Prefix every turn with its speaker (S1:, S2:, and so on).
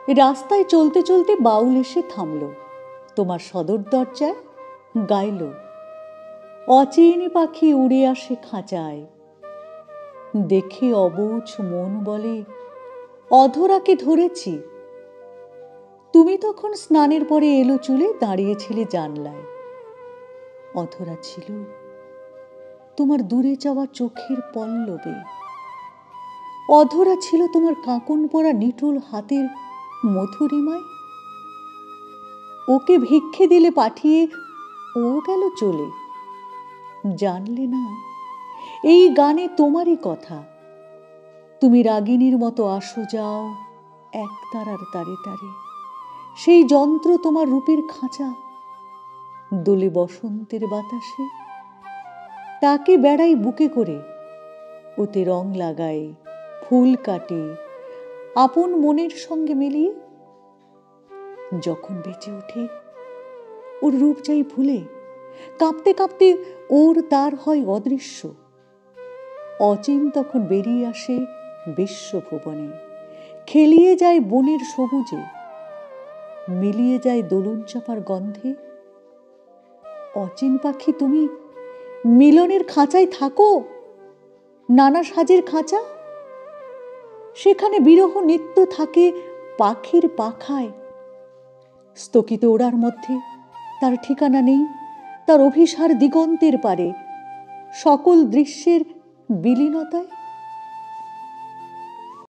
S1: রাস্তায় চলতে চলতে বাউল এসে থামল, তোমার সদর দরজায়, গাইল, অচিন পাখি উড়ে আসে খাঁচায়। দেখে অবুঝ মন বলে, অধরাকে ধরেছি। তুমি তখন স্নানের পরে এলো চুলে দাঁড়িয়েছিলে জানলায়। অধরা ছিল তোমার দূরে যাওয়া চোখের পল্লবে। অধরা ছিল তোমার কাঁকন পরা নিটোল হাতের মধুরিমায়। ওকে ভিক্ষে দিলে পাঠিয়ে ও গেল চলে। জানলে না এই গানে তোমারই কথা। তুমি রাগিনীর মতো আসো যাও এক তারার তারে তারে। সেই যন্ত্র তোমার রূপের খাঁচা, দোলে বসন্তের বাতাসে। তাকে বেড়াই বুকে করে, ওতে রং লাগাই, ফুল কাটে, আপন মনের সঙ্গে মিলিয়ে। যখন বেঁচে ওঠে ওর রূপ যাই ভুলে, কাঁপতে কাঁপতে ওর তার হয় অদৃশ্য। অচিন তখন বেরিয়ে আসে বিশ্বভুবনে, খেলিয়ে যায় বনের সবুজে, মিলিয়ে যায় দোলন চাপার গন্ধে। অচিন পাখি তুমি মিলনের খাঁচায় থাকো, নানা সাজের খাঁচা। সেখানে বিরহ নিত্য থাকে পাখির পাখায়। স্থগিত ওড়ার মধ্যে তার ঠিকানা নেই, তার অভিসার দিগন্তের পারে, সকল দৃশ্যের বিলীনতায়।